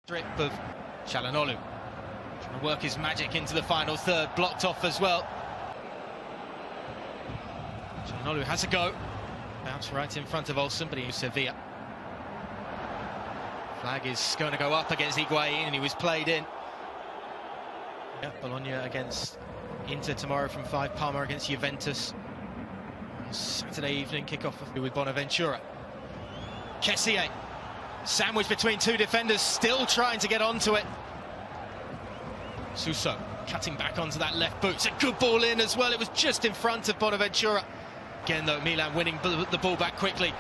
Strip of Çalhanoğlu trying to work his magic into the final third, blocked off as well. Çalhanoğlu has a go, bounce right in front of Olsen, but he's Sevilla. Flag is going to go up against Higuain, and he was played in. Yeah, Bologna against Inter tomorrow from 5, Parma against Juventus. Saturday evening kickoff with Bonaventura. Kessie, sandwiched between two defenders, still trying to get onto it. Suso cutting back onto that left boot. It's a good ball in as well. It was just in front of Bonaventura. Again, though, Milan winning the ball back quickly.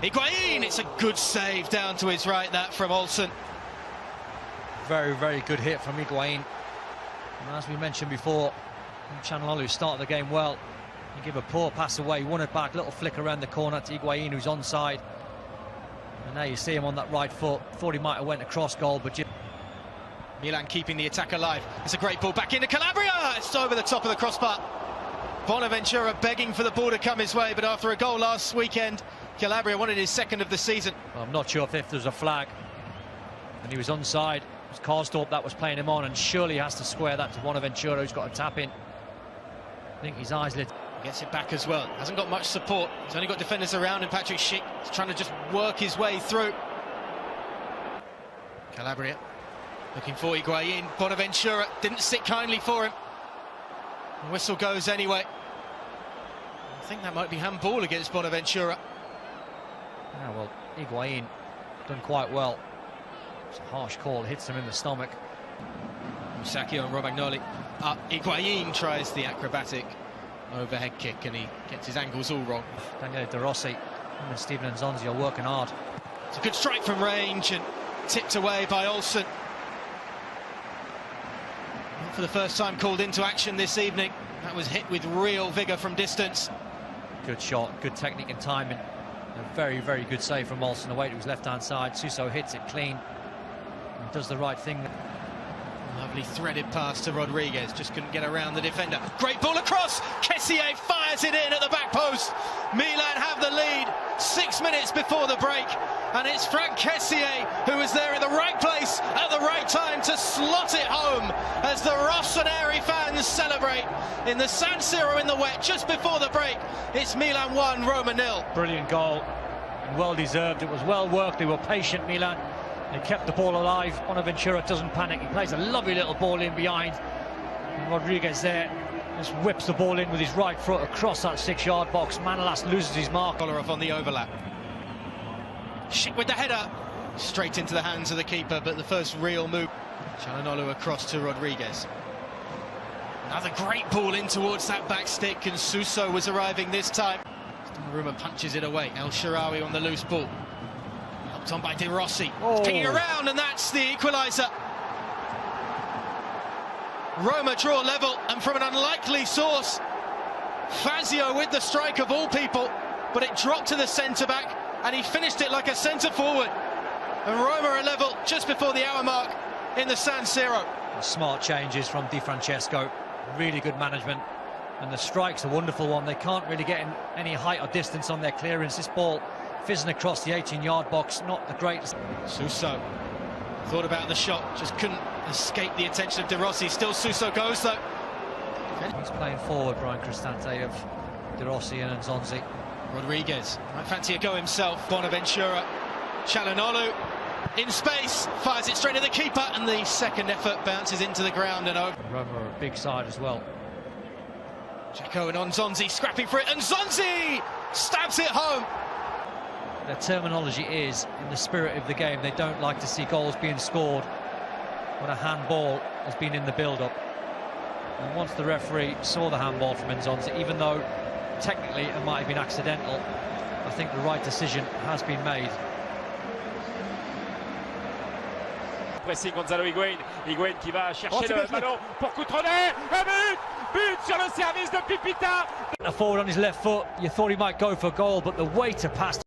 Higuain, it's a good save down to his right, that from Olsen. Very, very good hit from Higuain. And as we mentioned before, Çalhanoğlu started the game well. He gave a poor pass away, won it back, little flick around the corner to Higuain, who's onside. And now you see him on that right foot. Thought he might have went across goal, but Milan keeping the attack alive. It's a great ball back into Calabria. It's over the top of the crossbar. Bonaventura begging for the ball to come his way, but after a goal last weekend, Calabria wanted his second of the season. Well, I'm not sure if there was a flag, and he was onside. It was Karsdorp that was playing him on, and surely he has to square that to Bonaventura, who's got a tap in. I think his eyes lit. Gets it back as well. Hasn't got much support. He's only got defenders around him. Patrick Schick is trying to just work his way through. Calabria looking for Higuain. Bonaventura didn't sit kindly for him. The whistle goes anyway. I think that might be handball against Bonaventura. Yeah, well, Higuain done quite well. It's a harsh call, hits him in the stomach. Musacchio and Romagnoli up. Higuain tries the acrobatic overhead kick, and he gets his angles all wrong. Daniele De Rossi and Steven Nzonzi are working hard. It's a good strike from range and tipped away by Olsen. For the first time called into action this evening. That was hit with real vigour from distance. Good shot, good technique and timing. A very, very good save from Olsen away to his left-hand side. Suso hits it clean and does the right thing. Lovely threaded pass to Rodriguez, just couldn't get around the defender. Great ball across, Kessie fires it in at the back post. Milan have the lead 6 minutes before the break, and it's Franck Kessie who was there in the right place at the right time to slot it home as the Rossoneri fans celebrate in the San Siro in the wet just before the break. It's Milan 1, Roma 0. Brilliant goal, and well deserved. It was well worked. They were patient, Milan. They kept the ball alive. Bonaventura doesn't panic. He plays a lovely little ball in behind. And Rodriguez there just whips the ball in with his right foot across that 6-yard box. Manolas loses his mark. Kolarov on the overlap. Schick with the header. Straight into the hands of the keeper, but the first real move. Çalhanoğlu across to Rodriguez. Another great ball in towards that back stick, and Suso was arriving this time. Roma punches it away. El Shaarawy on the loose ball. On by De Rossi, picking around, and that's the equaliser. Roma draw level, and from an unlikely source, Fazio with the strike of all people, but it dropped to the centre-back, and he finished it like a centre-forward. And Roma are level just before the hour mark in the San Siro. Smart changes from Di Francesco, really good management, and the strike's a wonderful one. They can't really get in any height or distance on their clearance. This ball fizzing across the 18-yard box, not the greatest. Suso thought about the shot, just couldn't escape the attention of De Rossi. Still Suso goes though. He's playing forward, Brian Cristante, of De Rossi and Nzonzi. Rodriguez might fancy a go himself. Bonaventura, Çalhanoğlu in space, fires it straight to the keeper, and the second effort bounces into the ground and over. Roma are a big side as well. Dzeko and Nzonzi scrapping for it, and Nzonzi stabs it home. Their terminology is, in the spirit of the game, they don't like to see goals being scored when a handball has been in the build-up. And once the referee saw the handball from Nzonzi, even though technically it might have been accidental, I think the right decision has been made. Pressing Gonzalo Higuain. Higuain qui va chercher le ballon pour Cutrone. Un but! But sur le service de Pipita. Forward on his left foot, you thought he might go for goal, but the way to pass